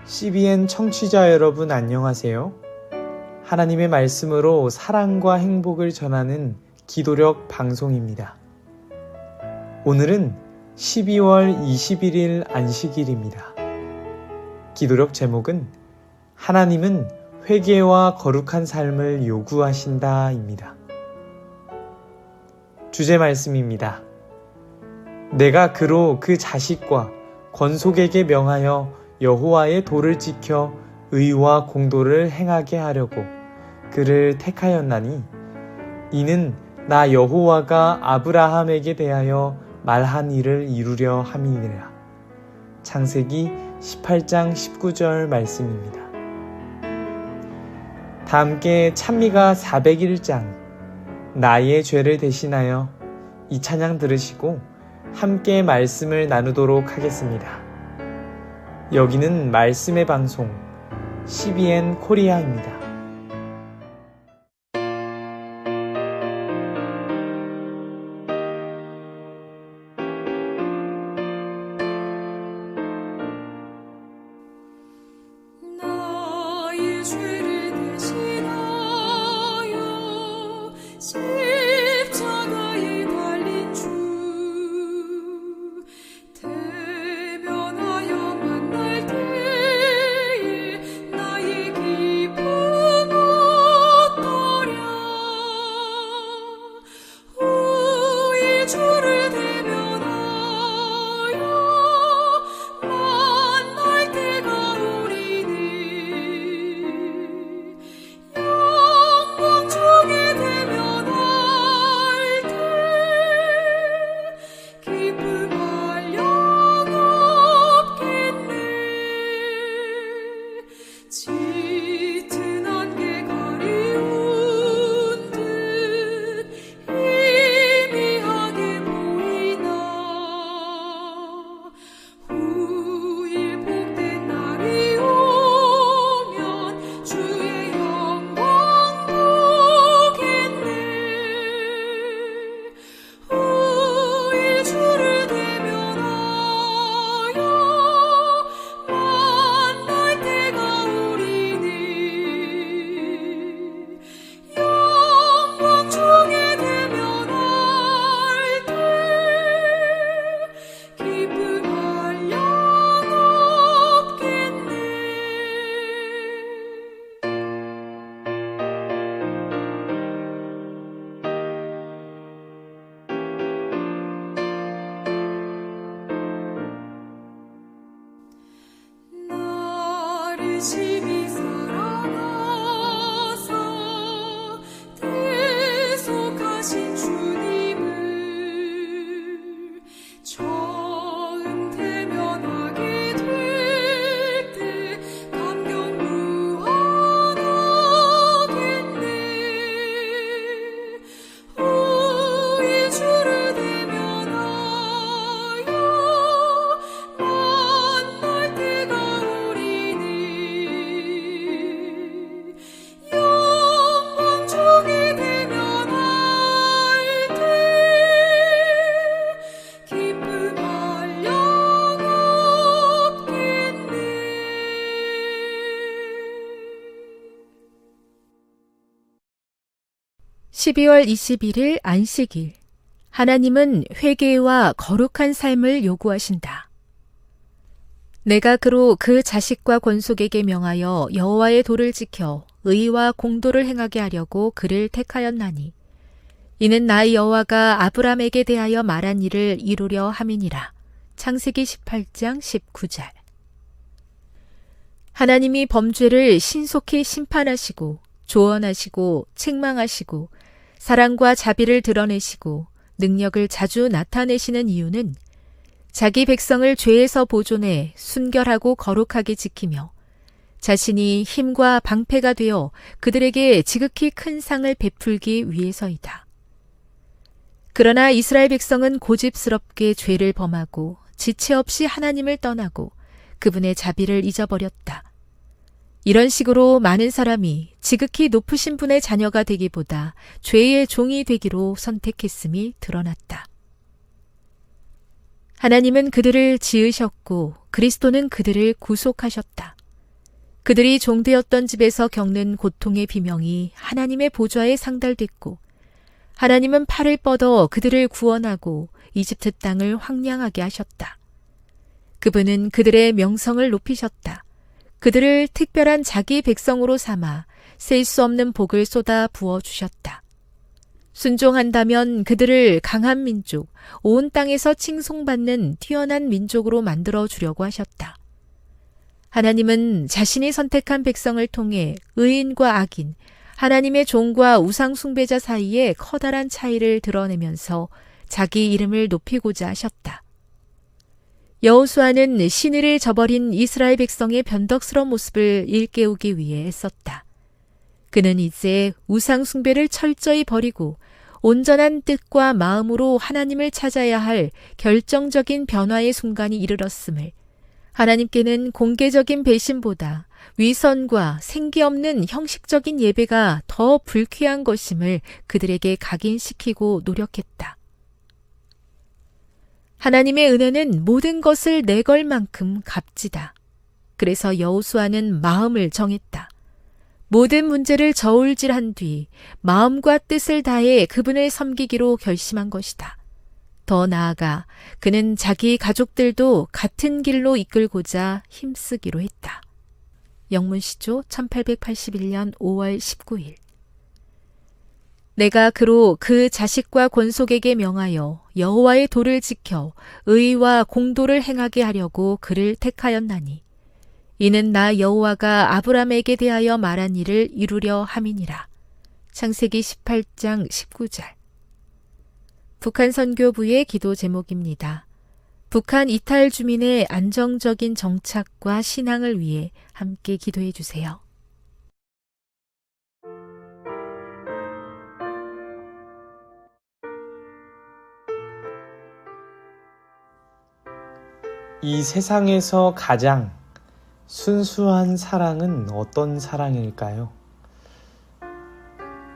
CBN 청취자 여러분 안녕하세요. 하나님의 말씀으로 사랑과 행복을 전하는 기도력 방송입니다. 오늘은 12월 21일 안식일입니다. 기도력 제목은 하나님은 회개와 거룩한 삶을 요구하신다입니다. 주제 말씀입니다. 내가 그로 그 자식과 권속에게 명하여 여호와의 도를 지켜 의와 공도를 행하게 하려고 그를 택하였나니 이는 나 여호와가 아브라함에게 대하여 말한 일을 이루려 함이니라. 창세기 18장 19절 말씀입니다. 다 함께 찬미가 401장 나의 죄를 대신하여 이 찬양 들으시고 함께 말씀을 나누도록 하겠습니다. 여기는 말씀의 방송 CBN 코리아입니다. 나의 죄를 대신하여 십자가에 달린 주 대면하여 만날 때에 나의 기쁨 어떠랴. 후일 주를 대면하여 만날 때가 오리니 영광 중에 대면할 때 기쁨할 영 없겠네. 짙은 안개 가리운 듯 희미하게 보이나 후일 복된 날이 오면 주의 영광 보겠네. 후일 주를 대면하여 만날 때가 오리니 영광 중에 대면할 때 기쁨할 영 없겠네. 나를 심히 사랑하사 대속하신 주님을 처음 대면하게 될 때 감격 무한하겠네. 후일 주를 대면하여 만날 때가 오리니 영광 중에 대면할 때 기쁨할 영 없겠네. 12월 21일 안식일. 하나님은 회개와 거룩한 삶을 요구하신다. 내가 그로 그 자식과 권속에게 명하여 여호와의 도를 지켜 의와 공도를 행하게 하려고 그를 택하였나니 이는 나 여호와가 아브라함에게 대하여 말한 일을 이루려 함이니라. 창세기 18장 19절. 하나님이 범죄를 신속히 심판하시고 조언하시고 책망하시고 사랑과 자비를 드러내시고 능력을 자주 나타내시는 이유는 자기 백성을 죄에서 보존해 순결하고 거룩하게 지키며 자신이 힘과 방패가 되어 그들에게 지극히 큰 상을 베풀기 위해서이다. 그러나 이스라엘 백성은 고집스럽게 죄를 범하고 지체 없이 하나님을 떠나고 그분의 자비를 잊어버렸다. 이런 식으로 많은 사람이 지극히 높으신 분의 자녀가 되기보다 죄의 종이 되기로 선택했음이 드러났다. 하나님은 그들을 지으셨고 그리스도는 그들을 구속하셨다. 그들이 종되었던 집에서 겪는 고통의 비명이 하나님의 보좌에 상달됐고 하나님은 팔을 뻗어 그들을 구원하고 이집트 땅을 황량하게 하셨다. 그분은 그들의 명성을 높이셨다. 그들을 특별한 자기 백성으로 삼아 셀 수 없는 복을 쏟아 부어주셨다. 순종한다면 그들을 강한 민족, 온 땅에서 칭송받는 뛰어난 민족으로 만들어 주려고 하셨다. 하나님은 자신이 선택한 백성을 통해 의인과 악인, 하나님의 종과 우상 숭배자 사이에 커다란 차이를 드러내면서 자기 이름을 높이고자 하셨다. 여호수아는 신의를 저버린 이스라엘 백성의 변덕스러운 모습을 일깨우기 위해 애썼다. 그는 이제 우상 숭배를 철저히 버리고 온전한 뜻과 마음으로 하나님을 찾아야 할 결정적인 변화의 순간이 이르렀음을, 하나님께는 공개적인 배신보다 위선과 생기 없는 형식적인 예배가 더 불쾌한 것임을 그들에게 각인시키고 노력했다. 하나님의 은혜는 모든 것을 내걸 만큼 값지다. 그래서 여호수아는 마음을 정했다. 모든 문제를 저울질한 뒤 마음과 뜻을 다해 그분을 섬기기로 결심한 것이다. 더 나아가 그는 자기 가족들도 같은 길로 이끌고자 힘쓰기로 했다. 영문시조 1881년 5월 19일. 내가 그로 그 자식과 권속에게 명하여 여호와의 도를 지켜 의와 공도를 행하게 하려고 그를 택하였나니 이는 나 여호와가 아브라함에게 대하여 말한 일을 이루려 함이니라. 창세기 18장 19절. 북한 선교부의 기도 제목입니다. 북한 이탈 주민의 안정적인 정착과 신앙을 위해 함께 기도해 주세요. 이 세상에서 가장 순수한 사랑은 어떤 사랑일까요?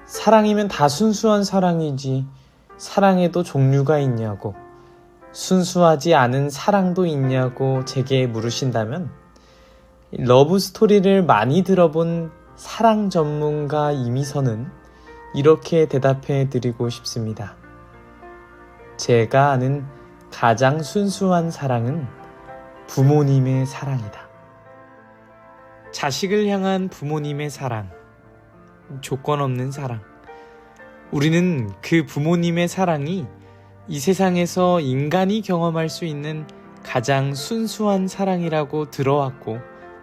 사랑이면 다 순수한 사랑이지 사랑에도 종류가 있냐고, 순수하지 않은 사랑도 있냐고 제게 물으신다면 러브 스토리를 많이 들어본 사랑 전문가 이미선은 이렇게 대답해 드리고 싶습니다. 제가 아는 가장 순수한 사랑은 부모님의 사랑이다. 자식을 향한 부모님의 사랑, 조건 없는 사랑. 우리는 그 부모님의 사랑이 이 세상에서 인간이 경험할 수 있는 가장 순수한 사랑이라고 들어왔고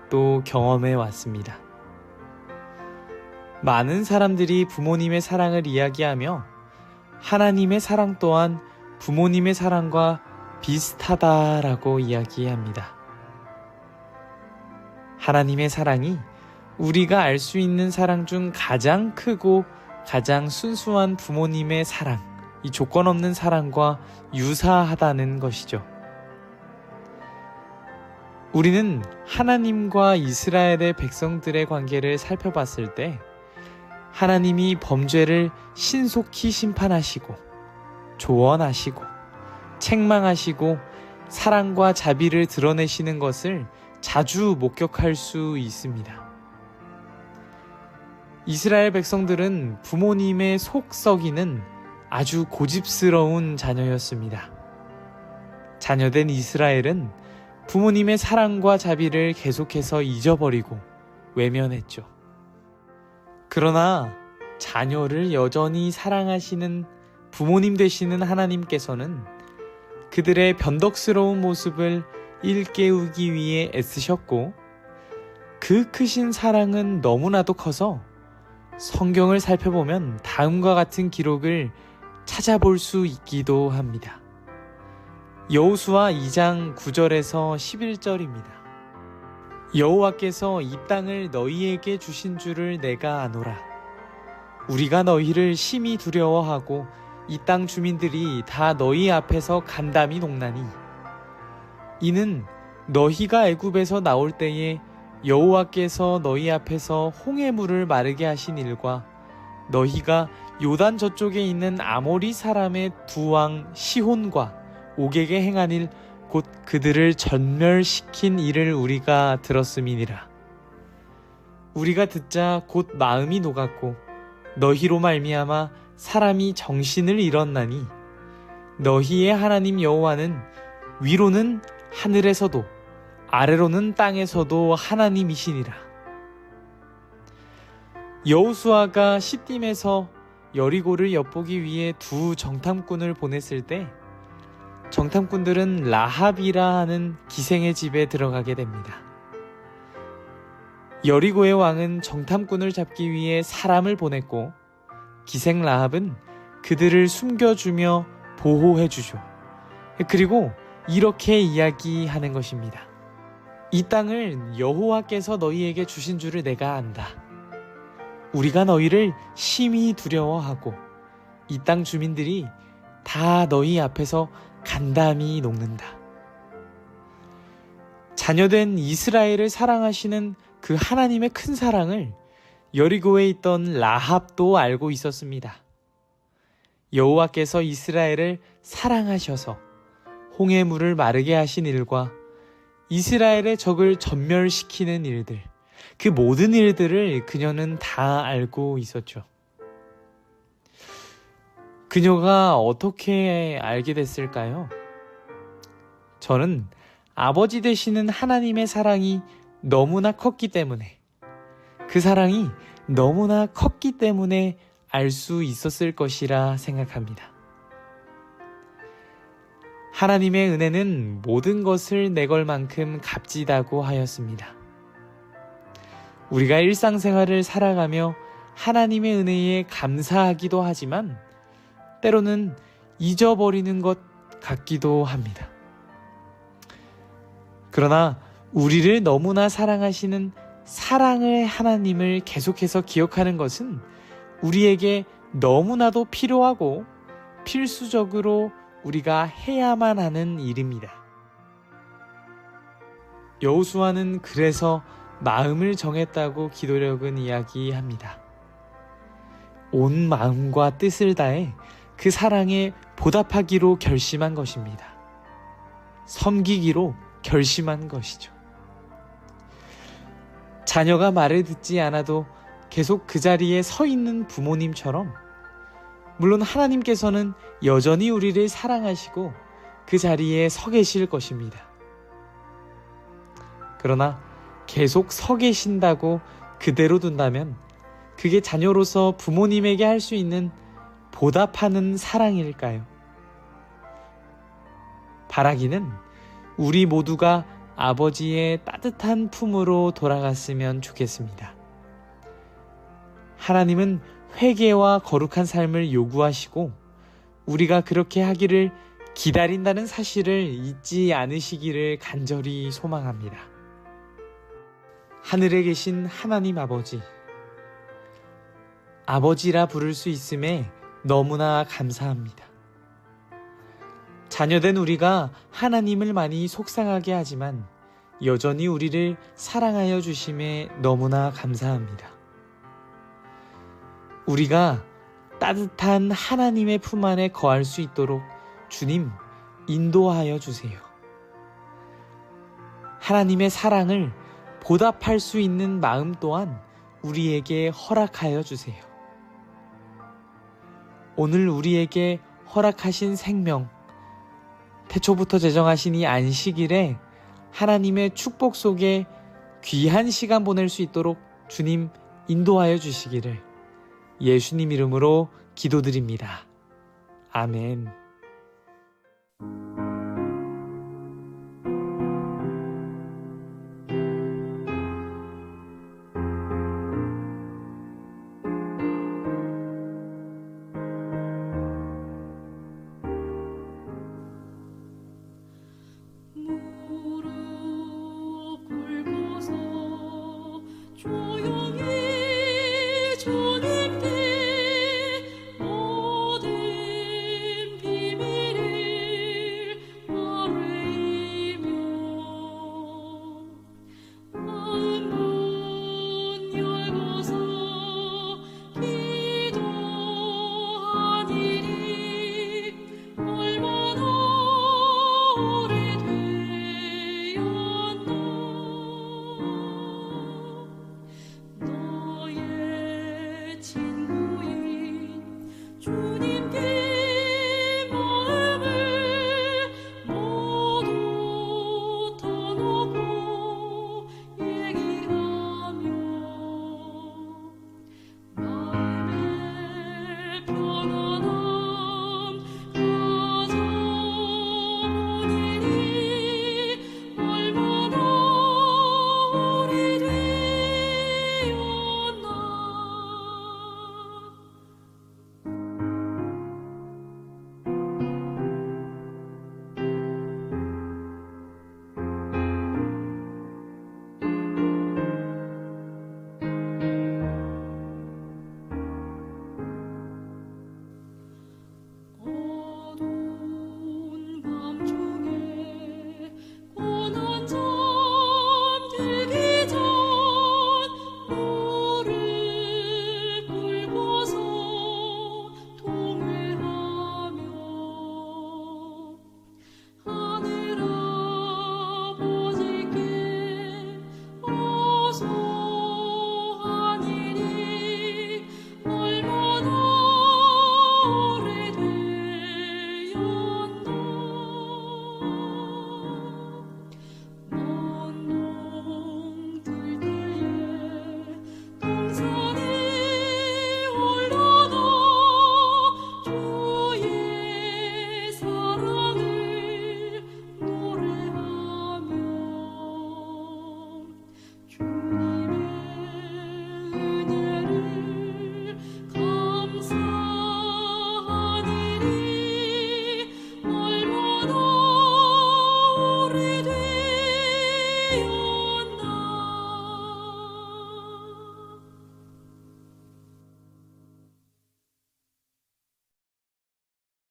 또 경험해 왔습니다. 많은 사람들이 부모님의 사랑을 이야기하며 하나님의 사랑 또한 부모님의 사랑과 비슷하다라고 이야기합니다. 하나님의 사랑이 우리가 알 수 있는 사랑 중 가장 크고 가장 순수한 부모님의 사랑, 이 조건 없는 사랑과 유사하다는 것이죠. 우리는 하나님과 이스라엘의 백성들의 관계를 살펴봤을 때 하나님이 범죄를 신속히 심판하시고 조언하시고 책망하시고 사랑과 자비를 드러내시는 것을 자주 목격할 수 있습니다. 이스라엘 백성들은 부모님의 속 썩이는 아주 고집스러운 자녀였습니다. 자녀된 이스라엘은 부모님의 사랑과 자비를 계속해서 잊어버리고 외면했죠. 그러나 자녀를 여전히 사랑하시는 부모님 되시는 하나님께서는 그들의 변덕스러운 모습을 일깨우기 위해 애쓰셨고, 그 크신 사랑은 너무나도 커서 성경을 살펴보면 다음과 같은 기록을 찾아볼 수 있기도 합니다. 여호수아 2장 9절에서 11절입니다. 여호와께서 이 땅을 너희에게 주신 줄을 내가 아노라. 우리가 너희를 심히 두려워하고 이 땅 주민들이 다 너희 앞에서 간담이 녹나니 이는 너희가 애굽에서 나올 때에 여호와께서 너희 앞에서 홍해물을 마르게 하신 일과 너희가 요단 저쪽에 있는 아모리 사람의 두 왕 시혼과 옥에게 행한 일 곧 그들을 전멸시킨 일을 우리가 들었음이니라. 우리가 듣자 곧 마음이 녹았고 너희로 말미암아 사람이 정신을 잃었나니 너희의 하나님 여호와는 위로는 하늘에서도 아래로는 땅에서도 하나님이시니라. 여호수아가 시딤에서 여리고를 엿보기 위해 두 정탐꾼을 보냈을 때 정탐꾼들은 라합이라 하는 기생의 집에 들어가게 됩니다. 여리고의 왕은 정탐꾼을 잡기 위해 사람을 보냈고 기생 라합은 그들을 숨겨주며 보호해주죠. 그리고 이렇게 이야기하는 것입니다. 이 땅을 여호와께서 너희에게 주신 줄을 내가 안다. 우리가 너희를 심히 두려워하고 이 땅 주민들이 다 너희 앞에서 간담이 녹는다. 자녀된 이스라엘을 사랑하시는 그 하나님의 큰 사랑을 여리고에 있던 라합도 알고 있었습니다. 여호와께서 이스라엘을 사랑하셔서 홍해 물을 마르게 하신 일과 이스라엘의 적을 전멸시키는 일들, 그 모든 일들을 그녀는 다 알고 있었죠. 그녀가 어떻게 알게 됐을까요? 저는 아버지 되시는 하나님의 사랑이 너무나 컸기 때문에, 그 사랑이 너무나 컸기 때문에 알 수 있었을 것이라 생각합니다. 하나님의 은혜는 모든 것을 내걸 만큼 값지다고 하였습니다. 우리가 일상생활을 살아가며 하나님의 은혜에 감사하기도 하지만 때로는 잊어버리는 것 같기도 합니다. 그러나 우리를 너무나 사랑하시는 사랑의 하나님을 계속해서 기억하는 것은 우리에게 너무나도 필요하고 필수적으로 우리가 해야만 하는 일입니다. 여호수아는 그래서 마음을 정했다고 기도력은 이야기합니다. 온 마음과 뜻을 다해 그 사랑에 보답하기로 결심한 것입니다. 섬기기로 결심한 것이죠. 자녀가 말을 듣지 않아도 계속 그 자리에 서 있는 부모님처럼 물론 하나님께서는 여전히 우리를 사랑하시고 그 자리에 서 계실 것입니다. 그러나 계속 서 계신다고 그대로 둔다면 그게 자녀로서 부모님에게 할 수 있는 보답하는 사랑일까요? 바라기는 우리 모두가 아버지의 따뜻한 품으로 돌아갔으면 좋겠습니다. 하나님은 회개와 거룩한 삶을 요구하시고 우리가 그렇게 하기를 기다린다는 사실을 잊지 않으시기를 간절히 소망합니다. 하늘에 계신 하나님 아버지, 아버지라 부를 수 있음에 너무나 감사합니다. 자녀된 우리가 하나님을 많이 속상하게 하지만 여전히 우리를 사랑하여 주심에 너무나 감사합니다. 우리가 따뜻한 하나님의 품 안에 거할 수 있도록 주님 인도하여 주세요. 하나님의 사랑을 보답할 수 있는 마음 또한 우리에게 허락하여 주세요. 오늘 우리에게 허락하신 생명, 태초부터 제정하신 이 안식일에 하나님의 축복 속에 귀한 시간 보낼 수 있도록 주님 인도하여 주시기를 예수님 이름으로 기도드립니다. 아멘. 무릎 꿇고서 조용